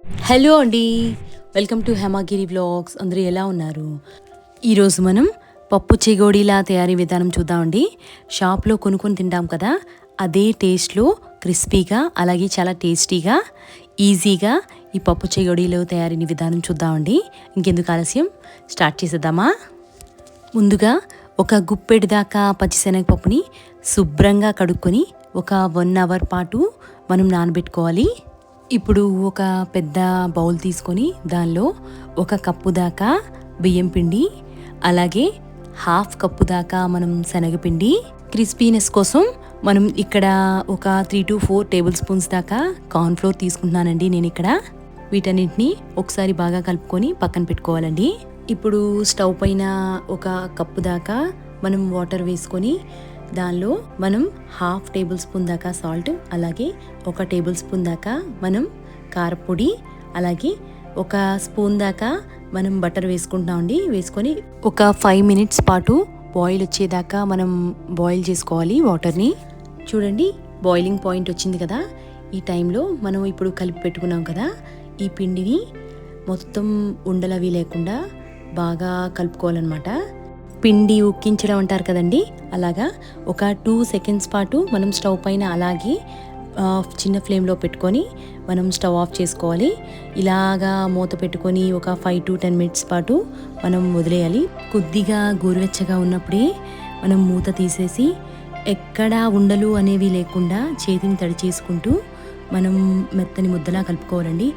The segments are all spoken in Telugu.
హలో అండి, వెల్కమ్ టు హేమగిరి వ్లాగ్స్. అందరూ ఎలా ఉన్నారు? ఈరోజు మనం పప్పు చెగోడీలా తయారీ విధానం చూద్దామండి. షాప్లో కొనుక్కొని తింటాం కదా, అదే టేస్ట్లో క్రిస్పీగా అలాగే చాలా టేస్టీగా ఈజీగా ఈ పప్పు చెగోడీలో తయారీ విధానం చూద్దామండి. ఇంకెందుకు ఆలస్యం, స్టార్ట్ చేసేద్దామా? ముందుగా ఒక గుప్పెడు దాకా పచ్చిశనగపప్పుని శుభ్రంగా కడుక్కొని ఒక 1 అవర్ పాటు మనం నానబెట్టుకోవాలి. ఇప్పుడు ఒక పెద్ద బౌల్ తీసుకొని దానిలో 1 కప్పు దాకా బియ్యం పిండి, అలాగే 1/2 కప్పు దాకా మనం శనగపిండి. క్రిస్పీనెస్ కోసం మనం ఇక్కడ ఒక 3 to 4 టేబుల్ స్పూన్స్ దాకా కార్న్ఫ్లోర్ తీసుకుంటున్నానండి నేను ఇక్కడ. వీటన్నిటిని ఒకసారి బాగా కలుపుకొని పక్కన పెట్టుకోవాలండి. ఇప్పుడు స్టవ్ పైన 1 కప్పు దాకా మనం వాటర్ వేసుకొని దానిలో మనం 1/2 టేబుల్ స్పూన్ దాకా సాల్ట్, అలాగే 1 టేబుల్ స్పూన్ దాకా మనం కారపొడి, అలాగే 1 స్పూన్ దాకా మనం బటర్ వేసుకుంటామండి. వేసుకొని ఒక 5 మినిట్స్ పాటు బాయిల్ వచ్చేదాకా మనం బాయిల్ చేసుకోవాలి వాటర్ని. చూడండి, బాయిలింగ్ పాయింట్ వచ్చింది కదా. ఈ టైంలో మనం ఇప్పుడు కలిపి పెట్టుకున్నాం కదా, ఈ పిండిని మొత్తం ఉండలవి లేకుండా బాగా కలుపుకోవాలన్నమాట. పిండి ఉక్కించడం అంటారు కదండి, అలాగా ఒక 2 సెకండ్స్ పాటు మనం స్టవ్ పైన అలాగే చిన్న ఫ్లేమ్లో పెట్టుకొని మనం స్టవ్ ఆఫ్ చేసుకోవాలి. ఇలాగా మూత పెట్టుకొని ఒక 5 to 10 మినిట్స్ పాటు మనం వదిలేయాలి. కొద్దిగా గోరువెచ్చగా ఉన్నప్పుడే మనం మూత తీసేసి ఎక్కడా ఉండలు అనేవి లేకుండా చేతిని తడి చేసుకుంటూ మనం మెత్తని ముద్దలా కలుపుకోవాలండి.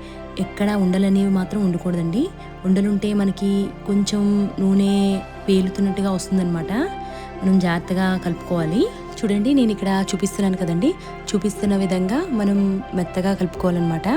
ఎక్కడ ఉండలనేవి మాత్రం ఉండకూడదండి. ఉండలుంటే మనకి కొంచెం నూనె పేలుతున్నట్టుగా వస్తుందన్నమాట. మనం జాగ్రత్తగా కలుపుకోవాలి. చూడండి, నేను ఇక్కడ చూపిస్తున్నాను కదండి, చూపిస్తున్న విధంగా మనం మెత్తగా కలుపుకోవాలన్నమాట.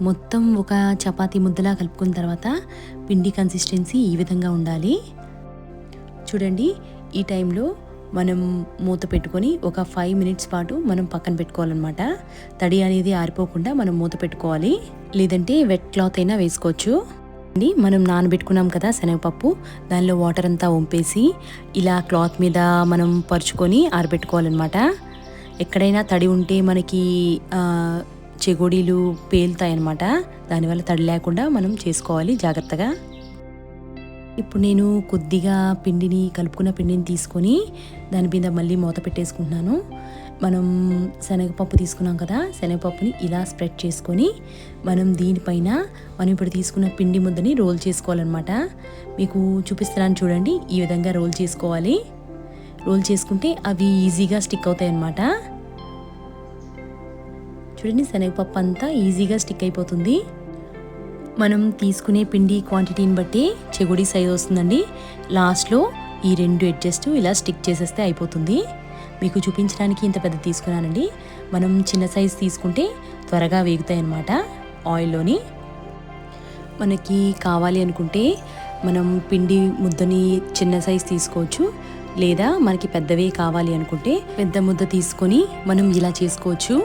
మొత్తం ఒక చపాతీ ముద్దలా కలుపుకున్న తర్వాత పిండి కన్సిస్టెన్సీ ఈ విధంగా ఉండాలి. చూడండి, ఈ టైంలో మనం మూత పెట్టుకొని ఒక 5 మినిట్స్ పాటు మనం పక్కన పెట్టుకోవాలన్నమాట. తడి అనేది ఆరిపోకుండా మనం మూత పెట్టుకోవాలి, లేదంటే వెట్ క్లాత్ అయినా వేసుకోవచ్చు. మనం నానబెట్టుకున్నాం కదా శనగపప్పు, దానిలో వాటర్ అంతా వంపేసి ఇలా క్లాత్ మీద మనం పరుచుకొని ఆరబెట్టుకోవాలన్నమాట. ఎక్కడైనా తడి ఉంటే మనకి చెగోడీలు పేలుతాయి అన్నమాట. దానివల్ల తడి లేకుండా మనం చేసుకోవాలి జాగ్రత్తగా. ఇప్పుడు నేను కొద్దిగా పిండిని కలుపుకున్న పిండిని తీసుకొని దాని మీద మళ్ళీ మూత పెట్టేసుకుంటున్నాను. మనం శనగపప్పు తీసుకున్నాం కదా, శనగపప్పుని ఇలా స్ప్రెడ్ చేసుకొని మనం దీనిపైన మనం ఇప్పుడు తీసుకున్న పిండి ముద్దని రోల్ చేసుకోవాలన్నమాట. మీకు చూపిస్తున్నాను చూడండి, ఈ విధంగా రోల్ చేసుకోవాలి. రోల్ చేసుకుంటే అవి ఈజీగా స్టిక్ అవుతాయి అన్నమాట. చూడండి, శనగపప్పు అంతా ఈజీగా స్టిక్ అయిపోతుంది. మనం తీసుకునే పిండి క్వాంటిటీని బట్టి చెగోడీ సైజ్ వస్తుందండి. లాస్ట్లో ఈ 2 ఎడ్జెస్ట్ ఇలా స్టిక్ చేసేస్తే అయిపోతుంది. మీకు చూపించడానికి ఇంత పెద్ద తీసుకున్నానండి. మనం చిన్న సైజ్ తీసుకుంటే త్వరగా వేగుతాయి అన్నమాట ఆయిల్లోని. మనకి కావాలి అనుకుంటే మనం పిండి ముద్దని చిన్న సైజ్ తీసుకోవచ్చు, లేదా మనకి పెద్దవే కావాలి అనుకుంటే పెద్ద ముద్ద తీసుకొని మనం ఇలా చేసుకోవచ్చు.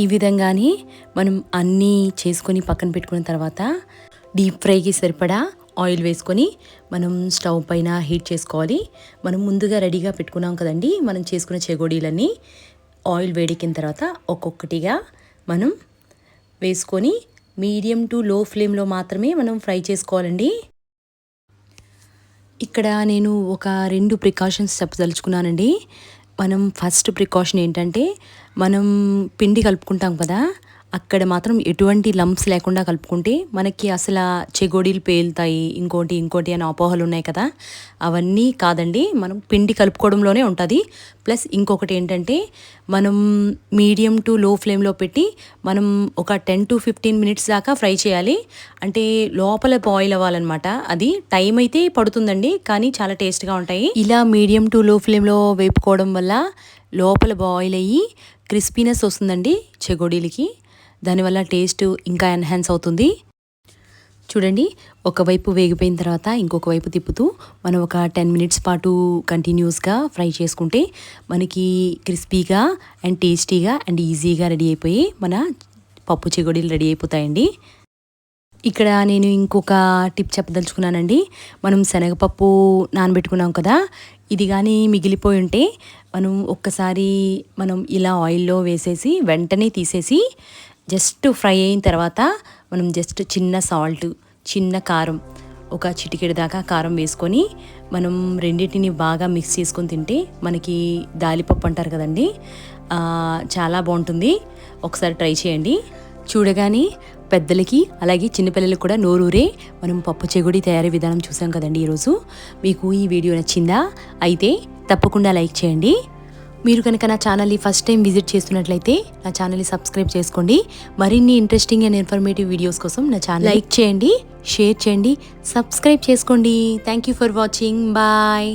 ఈ విధంగానే మనం అన్నీ చేసుకొని పక్కన పెట్టుకున్న తర్వాత డీప్ ఫ్రైకి సరిపడా ఆయిల్ వేసుకొని మనం స్టవ్ పైన హీట్ చేసుకోవాలి. మనం ముందుగా రెడీగా పెట్టుకున్నాం కదండి మనం చేసుకున్న చెగోడీలన్నీ. ఆయిల్ వేడెక్కిన తర్వాత ఒక్కొక్కటిగా మనం వేసుకొని మీడియం టు లో ఫ్లేమ్లో మాత్రమే మనం ఫ్రై చేసుకోవాలండి. ఇక్కడ నేను ఒక 2 ప్రికాషన్స్ చెప్పదలుచుకున్నానండి. మనం ఫస్ట్ ప్రికాషన్ ఏంటంటే, మనం పిండి కలుపుకుంటాం కదా, అక్కడ మాత్రం ఎటువంటి లంప్స్ లేకుండా కలుపుకుంటే మనకి అసలు చెగోడీలు పేలుతాయి ఇంకోటి అని అపోహలు ఉన్నాయి కదా, అవన్నీ కాదండి. మనం పిండి కలుపుకోవడంలోనే ఉంటుంది. ప్లస్ ఇంకొకటి ఏంటంటే మనం మీడియం టు లో ఫ్లేమ్లో పెట్టి మనం ఒక 10 to 15 minutes దాకా ఫ్రై చేయాలి. అంటే లోపల బాయిల్ అవ్వాలన్నమాట. అది టైం అయితే పడుతుందండి, కానీ చాలా టేస్ట్గా ఉంటాయి. ఇలా మీడియం టు లో ఫ్లేమ్లో వేపుకోవడం వల్ల లోపల బాయిల్ అయ్యి క్రిస్పీనెస్ వస్తుందండి చెగోడీలకి. దానివల్ల టేస్ట్ ఇంకా ఎన్హాన్స్ అవుతుంది. చూడండి, ఒకవైపు వేగిపోయిన తర్వాత ఇంకొక వైపు తిప్పుతూ మనం ఒక 10 minutes పాటు కంటిన్యూస్గా ఫ్రై చేసుకుంటే మనకి క్రిస్పీగా అండ్ టేస్టీగా అండ్ ఈజీగా రెడీ అయిపోయి మన పప్పు చెగోడీలు రెడీ అయిపోతాయండి. ఇక్కడ నేను ఇంకొక టిప్ చెప్పదలుచుకున్నానండి. మనం శనగపప్పు నానబెట్టుకున్నాం కదా, ఇది కానీ మిగిలిపోయి ఉంటే మనం ఇలా ఆయిల్లో వేసేసి వెంటనే తీసేసి జస్ట్ ఫ్రై అయిన తర్వాత మనం జస్ట్ చిన్న సాల్ట్, చిన్న కారం, ఒక చిటికెడు దాకా కారం వేసుకొని మనం రెండింటిని బాగా మిక్స్ చేసుకొని తింటే మనకి దాలిపప్పు అంటారు కదండి, చాలా బాగుంటుంది. ఒకసారి ట్రై చేయండి. చూడగానే పెద్దలకి అలాగే చిన్నపిల్లలకి కూడా నోరూరే మనం పప్పు చెగోడి తయారీ విధానం చూసాం కదండి ఈరోజు. మీకు ఈ వీడియో నచ్చిందా? అయితే తప్పకుండా లైక్ చేయండి. మీరు కనుక నా ఛానల్ని ఫస్ట్ టైం విజిట్ చేస్తున్నట్లయితే నా ఛానల్ని సబ్స్క్రైబ్ చేసుకోండి. మరిన్ని ఇంట్రెస్టింగ్ అండ్ ఇన్ఫర్మేటివ్ వీడియోస్ కోసం నా ఛానల్ లైక్ చేయండి, షేర్ చేయండి, సబ్స్క్రైబ్ చేసుకోండి. Thank you for watching. Bye.